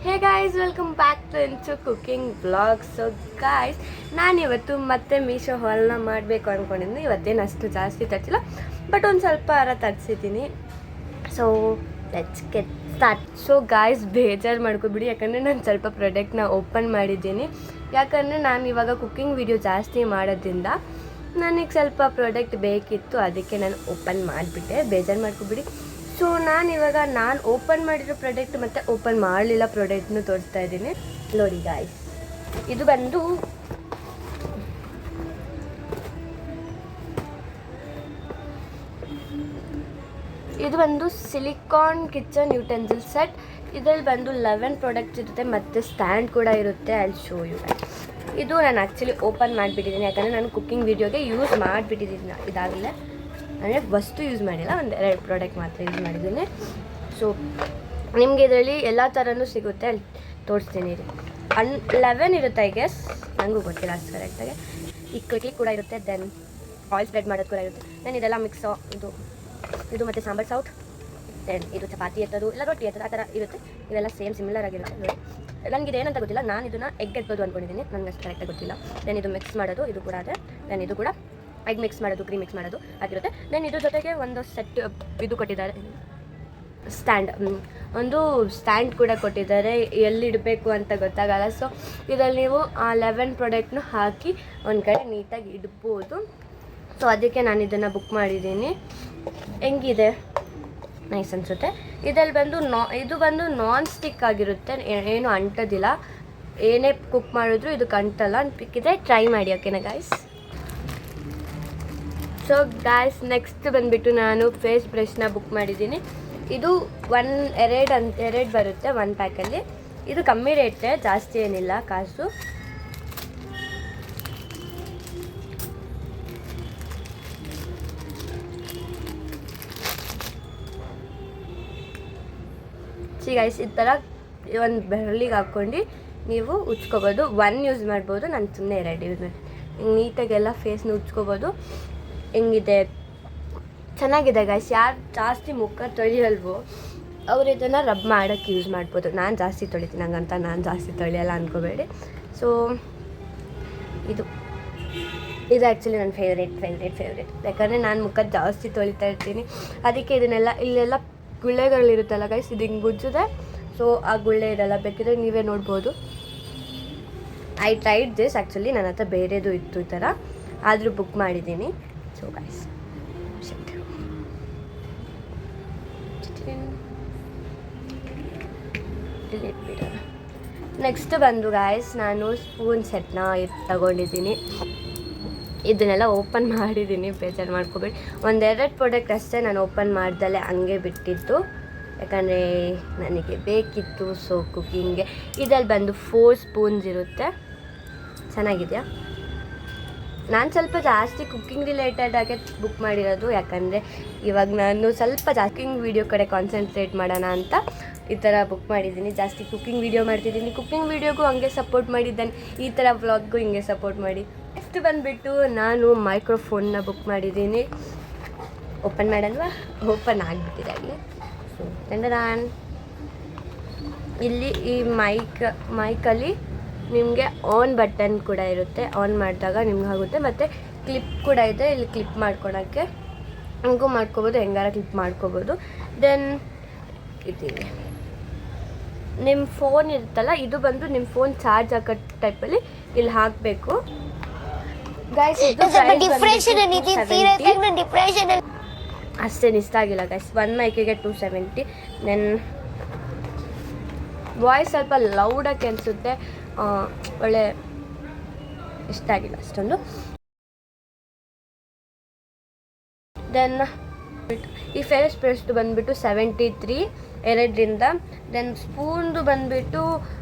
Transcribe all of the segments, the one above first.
Hey guys, welcome back to cooking vlog. So guys, ನಾನಿವತ್ತು ಮತ್ತೆ ಮೀಶೋ ಹಾಲ್ನ ಮಾಡಬೇಕು ಅಂದ್ಕೊಂಡಿದ್ದೀನಿ. ಇವತ್ತೇನು ಅಷ್ಟು ಜಾಸ್ತಿ ತರಿಸಿಲ್ಲ, ಬಟ್ ಒಂದು ಸ್ವಲ್ಪ ತರಿಸಿದ್ದೀನಿ. So let's get start. So guys, ಬೇಜಾರು ಮಾಡ್ಕೊಬಿಡಿ, ಯಾಕಂದರೆ ನಾನು ಸ್ವಲ್ಪ ಪ್ರಾಡಕ್ಟ್ನ ಓಪನ್ ಮಾಡಿದ್ದೀನಿ. ಯಾಕಂದರೆ ನಾನು ಇವಾಗ ಕುಕ್ಕಿಂಗ್ ವಿಡಿಯೋ ಜಾಸ್ತಿ ಮಾಡೋದ್ರಿಂದ ನನಗೆ ಸ್ವಲ್ಪ ಪ್ರಾಡಕ್ಟ್ ಬೇಕಿತ್ತು, ಅದಕ್ಕೆ ನಾನು ಓಪನ್ ಮಾಡಿಬಿಟ್ಟೆ. ಬೇಜಾರು ಮಾಡ್ಕೊಬಿಡಿ. ಸೊ ನಾನು ಓಪನ್ ಮಾಡಿರೋ ಪ್ರಾಡಕ್ಟ್ ಮತ್ತು ಓಪನ್ ಮಾಡಲಿಲ್ಲ ಪ್ರಾಡಕ್ಟ್ನು ತೋರಿಸ್ತಾ ಇದ್ದೀನಿ. ನೋಡಿ ಗಾಯ್ಸ್, ಇದು ಬಂದು ಸಿಲಿಕಾನ್ ಕಿಚನ್ ಯುಟೆನ್ಸಿಲ್ ಸೆಟ್. ಇದರಲ್ಲಿ ಬಂದು 11 ಪ್ರಾಡಕ್ಟ್ಸ್ ಇರುತ್ತೆ ಮತ್ತು ಸ್ಟ್ಯಾಂಡ್ ಕೂಡ ಇರುತ್ತೆ. I will show you. ಇದು ನಾನು ಆ್ಯಕ್ಚುಲಿ ಓಪನ್ ಮಾಡಿಬಿಟ್ಟಿದ್ದೀನಿ, ಯಾಕಂದರೆ ನಾನು ಕುಕ್ಕಿಂಗ್ ವಿಡಿಯೋಗೆ ಯೂಸ್ ಮಾಡಿಬಿಟ್ಟಿದ್ದೀನಿ. ಇದಾಗಲೇ ಅಂದರೆ ವಸ್ತು ಯೂಸ್ ಮಾಡಿಲ್ಲ, ಒಂದು 2 ಪ್ರಾಡಕ್ಟ್ ಮಾತ್ರ ಯೂಸ್ ಮಾಡಿದ್ದೀನಿ. ಸೊ ನಿಮಗೆ ಇದರಲ್ಲಿ ಎಲ್ಲ ಥರನೂ ಸಿಗುತ್ತೆ, ಅಲ್ಲಿ ತೋರಿಸ್ತೀನಿ ರೀ. 11 ಇರುತ್ತೆ, ಐ ಗೆಸ್, ನನಗೂ ಗೊತ್ತಿಲ್ಲ ಅಷ್ಟು ಕರೆಕ್ಟಾಗಿ. ಈ ಕ್ವಿಕ್ಲಿ ಕೂಡ ಇರುತ್ತೆ, ದೆನ್ ಆಯಿಲ್ ಸ್ಪ್ರೆಡ್ ಮಾಡೋದು ಕೂಡ ಇರುತ್ತೆ. ದೆನ್ ಇದೆಲ್ಲ ಮಿಕ್ಸ್, ಇದು ಮತ್ತು ಸಾಂಬಾರ್ ಸೌಟ್, ದೆನ್ ಇದು ಚಪಾತಿ ಎತ್ತೋದು, ಇಲ್ಲ ರೊಟ್ಟಿ ಎತ್ತೋದು, ಆ ಥರ ಇರುತ್ತೆ. ಇವೆಲ್ಲ ಸೇಮ್ ಸಿಮಿಲರ್ ಆಗಿರುತ್ತೆ. ನೋಡಿ, ನನಗೆ ಇದೇನಂತ ಗೊತ್ತಿಲ್ಲ, ನಾನು ಇದನ್ನು ಎಗ್ ಎತ್ತೋದು ಅಂದ್ಕೊಂಡಿದ್ದೀನಿ, ನನಗೆ ಅಷ್ಟು ಕರೆಕ್ಟಾಗಿ ಗೊತ್ತಿಲ್ಲ. ದೆನ್ ಇದು ಮಿಕ್ಸ್ ಮಾಡೋದು, ಇದು ಕೂಡ ಅದೇ. ದೆನ್ ಇದು ಕೂಡ ಎಗ್ ಮಿಕ್ಸ್ ಮಾಡೋದು, ಕ್ರೀಮ್ ಮಿಕ್ಸ್ ಮಾಡೋದು ಆಗಿರುತ್ತೆ. ದೆನ್ ಇದ್ರ ಜೊತೆಗೆ ಒಂದು ಸೆಟ್ ಇದು ಕೊಟ್ಟಿದ್ದಾರೆ, ಒಂದು ಸ್ಟ್ಯಾಂಡ್ ಕೂಡ ಕೊಟ್ಟಿದ್ದಾರೆ, ಎಲ್ಲಿಡಬೇಕು ಅಂತ ಗೊತ್ತಾಗಲ್ಲ. ಸೊ ಇದರಲ್ಲಿ ನೀವು ಆ 11 ಪ್ರಾಡಕ್ಟ್ನು ಹಾಕಿ ಒಂದು ಕಡೆ ನೀಟಾಗಿ ಇಡ್ಬೋದು. ಸೊ ಅದಕ್ಕೆ ನಾನು ಇದನ್ನು ಬುಕ್ ಮಾಡಿದ್ದೀನಿ. ಹೆಂಗಿದೆ, ನೈಸ್ ಅನಿಸುತ್ತೆ. ಇದರಲ್ಲಿ ಇದು ಬಂದು ನಾನ್ ಸ್ಟಿಕ್ ಆಗಿರುತ್ತೆ, ಏನು ಅಂಟೋದಿಲ್ಲ. ಏನೇ ಕುಕ್ ಮಾಡಿದ್ರು ಇದು ಅಂಟಲ್ಲ. ಬೇಕಿದ್ರೆ ಟ್ರೈ ಮಾಡಿ, ಓಕೆನಾ ಗಾಯ್ಸ್? ಸೊ ಗಾಯ್ಸ್, ನೆಕ್ಸ್ಟ್ ಬಂದುಬಿಟ್ಟು ನಾನು ಫೇಸ್ ಬ್ರಷ್ನ ಬುಕ್ ಮಾಡಿದ್ದೀನಿ. ಇದು 2 ಬರುತ್ತೆ 1 ಪ್ಯಾಕಲ್ಲಿ. ಇದು ಕಮ್ಮಿ ರೇಟೇ, ಜಾಸ್ತಿ ಏನಿಲ್ಲ ಕಾಸು. ಸಿ ಗೈಸ್, ಈ ಥರ ಒಂದು ಬೆರಳಿಗೆ ಹಾಕ್ಕೊಂಡು ನೀವು ಉಜ್ಕೋಬೋದು. 1 ಯೂಸ್ ಮಾಡ್ಬೋದು, ನಾನು ಸುಮ್ಮನೆ 2 ಯೂಸ್ ಮಾಡಿ ನೀಟಾಗೆಲ್ಲ ಫೇಸ್ನ ಉಜ್ಕೋಬೋದು. ಹೆಂಗಿದೆ, ಚೆನ್ನಾಗಿದೆ ಗೈಸ್. ಯಾರು ಜಾಸ್ತಿ ಮುಖ ತೊಳೆಯಲ್ವೋ ಅವ್ರು ಇದನ್ನು ರಬ್ ಮಾಡೋಕ್ಕೆ ಯೂಸ್ ಮಾಡ್ಬೋದು. ನಾನು ಜಾಸ್ತಿ ತೊಳಿತೀನಿ, ಹಂಗಂತ ನಾನು ಜಾಸ್ತಿ ತೊಳೆಯಲ್ಲ ಅಂದ್ಕೋಬೇಡಿ. ಸೊ ಇದು ಆ್ಯಕ್ಚುಲಿ ನನ್ನ ಫೇವ್ರೇಟ್, ಯಾಕಂದರೆ ನಾನು ಮುಖ ಜಾಸ್ತಿ ತೊಳಿತಾ ಇರ್ತೀನಿ. ಅದಕ್ಕೆ ಇಲ್ಲೆಲ್ಲ ಗುಳ್ಳೆಗಳಿರುತ್ತಲ್ಲ ಗೈಸ್, ಇದು ಹಿಂಗೆ ಗುಜ್ಜಿದೆ. ಸೊ ಆ ಗುಳ್ಳೆ ಇರಲ್ಲ, ಬೇಕಿದ್ರೆ ನೀವೇ ನೋಡ್ಬೋದು. ಐ ಟ್ರೈಡ್ ದಿಸ್, ಆ್ಯಕ್ಚುಲಿ ನನ್ನ ಹತ್ರ ಬೇರೆದು ಇತ್ತು ಈ ಥರ, ಆದರೂ ಬುಕ್ ಮಾಡಿದ್ದೀನಿ. ಸೊ ಗೈಸ್, ನೆಕ್ಸ್ಟ್ ಬಂದು ಗಾಯ್ಸ್, ನಾನು ಸ್ಪೂನ್ ಸೆಟ್ನ ತಗೊಂಡಿದ್ದೀನಿ. ಇದನ್ನೆಲ್ಲ ಓಪನ್ ಮಾಡಿದ್ದೀನಿ, ಬೇಜಾರು ಮಾಡ್ಕೊಬೇಡಿ. 1-2 ಪ್ರಾಡಕ್ಟ್ ಅಷ್ಟೇ ನಾನು ಓಪನ್ ಮಾಡ್ದಲ್ಲೇ ಹಂಗೆ ಬಿಟ್ಟಿದ್ದು, ಯಾಕಂದರೆ ನನಗೆ ಬೇಕಿತ್ತು. ಸೊ ಕುಕ್ಕಿಂಗ್ಗೆ ಇದರಲ್ಲಿ ಬಂದು 4 ಸ್ಪೂನ್ಸ್ ಇರುತ್ತೆ. ಚೆನ್ನಾಗಿದೆಯಾ? ನಾನು ಸ್ವಲ್ಪ ಜಾಸ್ತಿ ಕುಕ್ಕಿಂಗ್ ರಿಲೇಟೆಡಾಗೆ ಬುಕ್ ಮಾಡಿರೋದು, ಯಾಕಂದರೆ ಇವಾಗ ನಾನು ಸ್ವಲ್ಪ ಕುಕ್ಕಿಂಗ್ ವೀಡಿಯೋ ಕಡೆ ಕಾನ್ಸಂಟ್ರೇಟ್ ಮಾಡೋಣ ಅಂತ ಈ ಥರ ಬುಕ್ ಮಾಡಿದ್ದೀನಿ. ಜಾಸ್ತಿ ಕುಕ್ಕಿಂಗ್ ವೀಡಿಯೋ ಮಾಡ್ತಿದ್ದೀನಿ, ಕುಕ್ಕಿಂಗ್ ವೀಡಿಯೋಗೂ ಹಂಗೆ ಸಪೋರ್ಟ್ ಮಾಡಿದ್ದಾನೆ, ಈ ಥರ ವ್ಲಾಗ್ಗೂ ಹಿಂಗೆ ಸಪೋರ್ಟ್ ಮಾಡಿ. ನೆಕ್ಸ್ಟ್ ಬಂದುಬಿಟ್ಟು ನಾನು ಮೈಕ್ರೋಫೋನ್ನ ಬುಕ್ ಮಾಡಿದ್ದೀನಿ. ಓಪನ್ ಮಾಡಲ್ವಾ? ಓಪನ್ ಆಗಿಬಿಟ್ಟಿದೆ ಆಗಲಿ. ಸೊ ನಾನು ಇಲ್ಲಿ ಈ ಮೈಕಲ್ಲಿ ನಿಮಗೆ ಆನ್ ಬಟನ್ ಕೂಡ ಇರುತ್ತೆ, ಆನ್ ಮಾಡಿದಾಗ ನಿಮ್ಗೆ ಆಗುತ್ತೆ. ಮತ್ತು ಕ್ಲಿಪ್ ಕೂಡ ಇದೆ, ಇಲ್ಲಿ ಕ್ಲಿಪ್ ಮಾಡ್ಕೊಳಕ್ಕೆ ಹಂಗೂ ಮಾಡ್ಕೋಬೋದು, ಹೆಂಗಾರ ಕ್ಲಿಪ್ ಮಾಡ್ಕೋಬೋದು. ದೆನ್ ಇದಿದೆ, ನಿಮ್ಮ ಫೋನ್ ಇರುತ್ತಲ್ಲ, ಇದು ಬಂದು ನಿಮ್ಮ ಫೋನ್ ಚಾರ್ಜ್ ಹಾಕೋ ಟೈಪಲ್ಲಿ ಇಲ್ಲಿ ಹಾಕಬೇಕು ಗೈಸ್. ಅಷ್ಟೇನು ಇಷ್ಟ ಆಗಿಲ್ಲ ಗೈಸ್. 1 ಮೈಕಿಗೆ 270. ದೆನ್ ವಾಯ್ಸ್ ಸ್ವಲ್ಪ ಲೌಡಾಗಿ ಅನಿಸುತ್ತೆ, ಒಳ್ಳೆ ಇಷ್ಟ ಆಗಿಲ್ಲ ಅಷ್ಟೊಂದು. ದೆನ್ ಈ ಫೇಸ್ ಬ್ರಷ್ದು ಬಂದುಬಿಟ್ಟು 73 2ರಿಂದ. ದೆನ್ ಸ್ಪೂನ್ದು ಬಂದುಬಿಟ್ಟು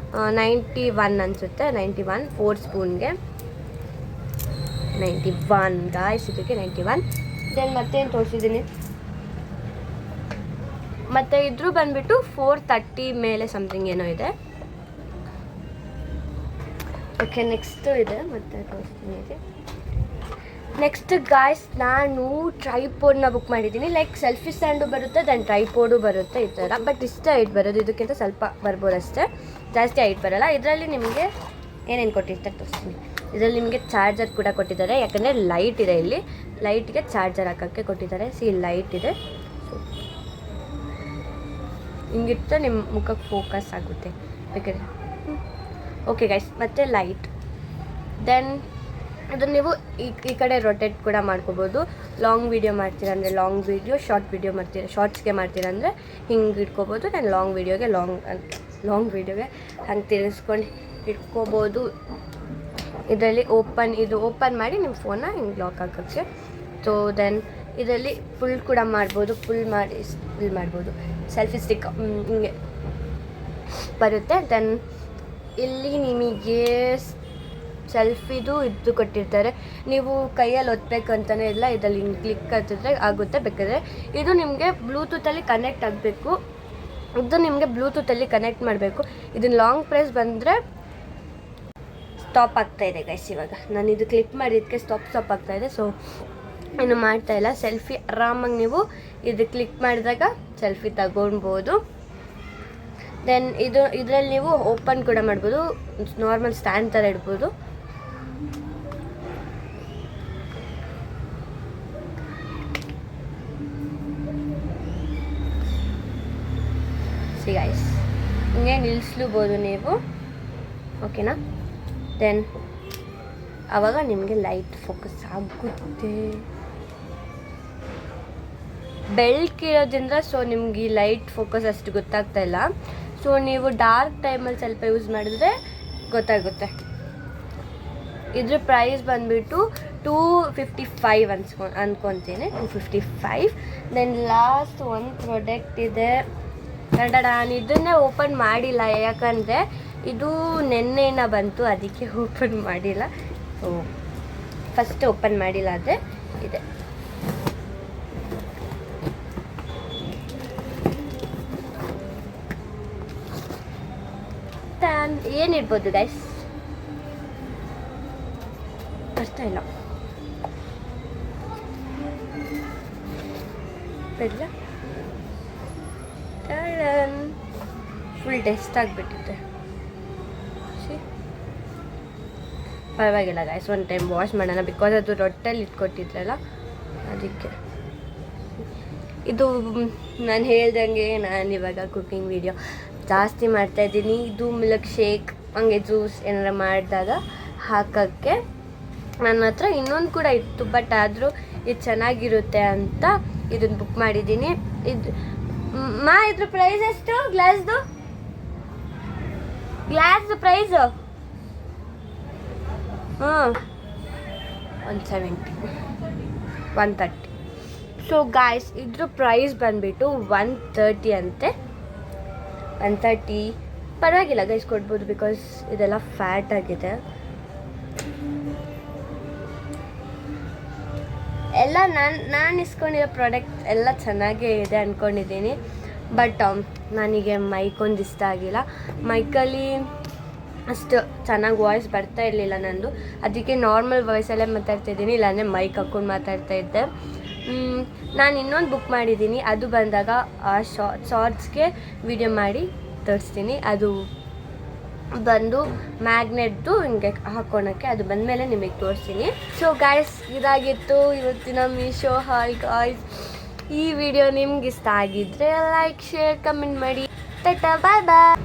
91 ಅನಿಸುತ್ತೆ, 91 4 ಸ್ಪೂನ್ಗೆ 91 ಗಾಯ್ಸ್, ಇದಕ್ಕೆ 91. ದೆನ್ ಮತ್ತೇನು ತೋರಿಸಿದ್ದೀನಿ, ಮತ್ತು ಇದ್ರ ಬಂದುಬಿಟ್ಟು 430 ಮೇಲೆ ಸಮಥಿಂಗ್ ಏನೋ ಇದೆ. ಓಕೆ, ನೆಕ್ಸ್ಟು ಇದೆ, ಮತ್ತೆ ತೋರಿಸ್ತೀನಿ. ನೆಕ್ಸ್ಟ್ ಗಾಯ್ಸ್ ನಾನು ಟ್ರೈಪೋಡ್ನ ಬುಕ್ ಮಾಡಿದ್ದೀನಿ. ಲೈಕ್ ಸೆಲ್ಫಿ ಸ್ಟ್ಯಾಂಡು ಬರುತ್ತೆ, ದೆನ್ ಟ್ರೈಪೋಡು ಬರುತ್ತೆ ಈ ಥರ. ಬಟ್ ಇಷ್ಟೇ ಹೈಟ್ ಬರೋದು, ಇದಕ್ಕಿಂತ ಸ್ವಲ್ಪ ಬರ್ಬೋದು ಅಷ್ಟೇ, ಜಾಸ್ತಿ ಹೈಟ್ ಬರೋಲ್ಲ. ಇದರಲ್ಲಿ ನಿಮಗೆ ಏನೇನು ಕೊಟ್ಟಿರ್ತಾರೆ ತೋರಿಸ್ತೀನಿ. ಇದರಲ್ಲಿ ನಿಮಗೆ ಚಾರ್ಜರ್ ಕೂಡ ಕೊಟ್ಟಿದ್ದಾರೆ, ಯಾಕಂದರೆ ಲೈಟ್ ಇದೆ ಇಲ್ಲಿ, ಲೈಟ್ಗೆ ಚಾರ್ಜರ್ ಹಾಕೋಕ್ಕೆ ಕೊಟ್ಟಿದ್ದಾರೆ. ಲೈಟ್ ಇದೆ, ಹಿಂಗಿಟ್ಟು ನಿಮ್ಮ ಮುಖಕ್ಕೆ ಫೋಕಸ್ ಆಗುತ್ತೆ ಬೇಕಾದ್ರೆ. ಓಕೆ ಗೈಸ್, ಮತ್ತು ಲೈಟ್. ದೆನ್ ಅದನ್ನು ನೀವು ಈ ಕಡೆ ರೊಟೇಟ್ ಕೂಡ ಮಾಡ್ಕೋಬೋದು. ಲಾಂಗ್ ವೀಡಿಯೋ ಮಾಡ್ತೀರಾ ಅಂದರೆ ಲಾಂಗ್ ವೀಡಿಯೋ, ಶಾರ್ಟ್ ವೀಡಿಯೋ ಮಾಡ್ತೀರಾ, ಶಾರ್ಟ್ಸ್ಗೆ ಮಾಡ್ತೀರಾ ಅಂದರೆ ಹಿಂಗೆ ಇಟ್ಕೋಬೋದು. ದೆನ್ ಲಾಂಗ್ ವೀಡಿಯೋಗೆ ಹಂಗೆ ತಿರ್ಗಿಸ್ಕೊಂಡು ಇಟ್ಕೋಬೋದು. ಇದರಲ್ಲಿ ಓಪನ್ ಮಾಡಿ ನಿಮ್ಮ ಫೋನ್ನ ಹಿಂಗೆ ಲಾಕ್ ಹಾಕೋಕ್ಕೆ. ಸೊ ದೆನ್ ಇದರಲ್ಲಿ ಫುಲ್ ಕೂಡ ಮಾಡ್ಬೋದು, ಫುಲ್ ಮಾಡ್ಬೋದು. ಸೆಲ್ಫಿ ಸ್ಟಿಕ್ ಹಿಂಗೆ ಬರುತ್ತೆ. ದೆನ್ ಇಲ್ಲಿ ನಿಮಗೆ ಸೆಲ್ಫಿದು ಇದು ಕೊಟ್ಟಿರ್ತಾರೆ, ನೀವು ಕೈಯಲ್ಲಿ ಒತ್ತಬೇಕು ಅಂತಲೇ ಇಲ್ಲ, ಇದರಲ್ಲಿ ಹಿಂಗೆ ಕ್ಲಿಕ್ ಹತ್ತಿದ್ರೆ ಆಗುತ್ತೆ. ಬೇಕಾದರೆ ಇದು ನಿಮಗೆ ಬ್ಲೂಟೂತಲ್ಲಿ ಕನೆಕ್ಟ್ ಆಗಬೇಕು, ಇದು ನಿಮಗೆ ಬ್ಲೂಟೂತಲ್ಲಿ ಕನೆಕ್ಟ್ ಮಾಡಬೇಕು. ಇದನ್ನು ಲಾಂಗ್ ಪ್ರೆಸ್ ಬಂದರೆ ಸ್ಟಾಪ್ ಆಗ್ತಾಯಿದೆ ಗೈಸ್. ಇವಾಗ ನಾನು ಇದು ಕ್ಲಿಕ್ ಮಾಡಿದ್ದಕ್ಕೆ ಸ್ಟಾಪ್ ಆಗ್ತಾಯಿದೆ. ಸೊ ಇನ್ನು ಮಾಡ್ತಾಯಿಲ್ಲ. ಸೆಲ್ಫಿ ಆರಾಮಾಗಿ ನೀವು ಇದು ಕ್ಲಿಕ್ ಮಾಡಿದಾಗ ಸೆಲ್ಫಿ ತಗೊಳ್ಬೋದು. ದೆನ್ ಇದರಲ್ಲಿ ನೀವು ಓಪನ್ ಕೂಡ ಮಾಡ್ಬೋದು, ನಾರ್ಮಲ್ ಸ್ಟ್ಯಾಂಡ್ ಥರ ಇಡ್ಬೋದು. ಗೈಸ್ ಹಿಂಗೆ ನಿಲ್ಲಿಸ್ಲೂಬೋದು ನೀವು, ಓಕೆನಾ. ದೆನ್ ಆವಾಗ ನಿಮಗೆ ಲೈಟ್ ಫೋಕಸ್ ಆಗುತ್ತೆ. ಬೆಳಕಿರೋದ್ರಿಂದ ಸೊ ನಿಮ್ಗೆ ಈ ಲೈಟ್ ಫೋಕಸ್ ಅಷ್ಟು ಗೊತ್ತಾಗ್ತಾ ಇಲ್ಲ. ಸೊ ನೀವು ಡಾರ್ಕ್ ಟೈಮಲ್ಲಿ ಸ್ವಲ್ಪ ಯೂಸ್ ಮಾಡಿದ್ರೆ ಗೊತ್ತಾಗುತ್ತೆ. ಇದ್ರ ಪ್ರೈಸ್ ಬಂದುಬಿಟ್ಟು 255 ಅನ್ಕೊತೀನಿ, 255. ದೆನ್ ಲಾಸ್ಟ್ ಒಂದು ಪ್ರಾಡಕ್ಟ್ ಇದೆ. ನಾನು ಇದನ್ನೇ ಓಪನ್ ಮಾಡಿಲ್ಲ, ಯಾಕಂದರೆ ಇದು ನೆನ್ನೆನ ಬಂತು, ಅದಕ್ಕೆ ಓಪನ್ ಮಾಡಿಲ್ಲ. ಸೊ ಫಸ್ಟ್ ಓಪನ್ ಮಾಡಿಲ್ಲ, ಅದೇ ಇದೆ. ಏನಿರ್ಬೋದು ಗೈಸ್ ಅರ್ಥ ಇಲ್ಲ. ಫುಲ್ ಡಸ್ಟ್ ಆಗಿಬಿಟ್ಟಿದೆ. ಪರವಾಗಿಲ್ಲ ಗೈಸ್, ಒನ್ ಟೈಮ್ ವಾಶ್ ಮಾಡೋಣ, ಬಿಕಾಸ್ ಅದು ರೊಟ್ಟೆಲ್ಲಿ ಇಟ್ಕೊಟ್ಟಿದ್ರಲ್ಲ ಅದಕ್ಕೆ. ಇದು ನಾನು ಹೇಳ್ದಂಗೆ ನಾನು ಇವಾಗ ಕುಕಿಂಗ್ ವಿಡಿಯೋ ಜಾಸ್ತಿ ಮಾಡ್ತಾಯಿದ್ದೀನಿ. ಇದು ಮಿಲ್ಕ್ ಶೇಕ್ ಹಂಗೆ ಜ್ಯೂಸ್ ಏನಾರ ಮಾಡಿದಾಗ ಹಾಕೋಕ್ಕೆ ನನ್ನ ಹತ್ರ ಇನ್ನೊಂದು ಕೂಡ ಇತ್ತು, ಬಟ್ ಆದರೂ ಇದು ಚೆನ್ನಾಗಿರುತ್ತೆ ಅಂತ ಇದನ್ನು ಬುಕ್ ಮಾಡಿದ್ದೀನಿ. ಇದ್ರ ಪ್ರೈಸ್ ಎಷ್ಟು? ಗ್ಲಾಸ್ದು ಪ್ರೈಸು 130. ಸೊ ಗಾಯ್ಸ್ ಇದ್ರ ಪ್ರೈಸ್ ಬಂದುಬಿಟ್ಟು 130 ಅಂತೆ. 130 ಪರವಾಗಿಲ್ಲ ಗೈಸ್, ಕೊಡ್ಬೋದು, ಬಿಕಾಸ್ ಇದೆಲ್ಲ ಫ್ಯಾಟ್ ಆಗಿದೆ. ಎಲ್ಲ ನಾನು ಇಸ್ಕೊಂಡಿರೋ ಪ್ರಾಡಕ್ಟ್ ಎಲ್ಲ ಚೆನ್ನಾಗೇ ಇದೆ ಅಂದ್ಕೊಂಡಿದ್ದೀನಿ. ಬಟ್ ನನಗೆ ಮೈಕೊಂದು ಇಷ್ಟ ಆಗಿಲ್ಲ. ಮೈಕಲ್ಲಿ ಅಷ್ಟು ಚೆನ್ನಾಗಿ ವಾಯ್ಸ್ ಬರ್ತಾ ಇರಲಿಲ್ಲ ನಂದು, ಅದಕ್ಕೆ ನಾರ್ಮಲ್ ವಾಯ್ಸಲ್ಲೇ ಮಾತಾಡ್ತಾಯಿದ್ದೀನಿ, ಇಲ್ಲಾಂದರೆ ಮೈಕ್ ಹಾಕ್ಕೊಂಡು ಮಾತಾಡ್ತಾಯಿದ್ದೆ. ನಾನು ಇನ್ನೊಂದು ಬುಕ್ ಮಾಡಿದ್ದೀನಿ, ಅದು ಬಂದಾಗ ಆ ಶಾರ್ಟ್ಸ್ಗೆ ವಿಡಿಯೋ ಮಾಡಿ ತೋರಿಸ್ತೀನಿ. ಅದು ಬಂದು ಮ್ಯಾಗ್ನೆಟ್ದು ಹಿಂಗೆ ಹಾಕ್ಕೊಳಕ್ಕೆ, ಅದು ಬಂದಮೇಲೆ ನಿಮಗೆ ತೋರಿಸ್ತೀನಿ. ಸೊ ಗಾಯ್ಸ್ ಇದಾಗಿತ್ತು ಇವತ್ತಿನ ಮೀಶೋ ಹಾಲ್ ಗಾಯ್ಸ್. ಈ ವಿಡಿಯೋ ನಿಮ್ಗೆ ಇಷ್ಟ ಆಗಿದ್ದರೆ ಲೈಕ್, ಶೇರ್, ಕಮೆಂಟ್ ಮಾಡಿ. ಟಾಟಾ, ಬಾಯ್ ಬಾಯ್.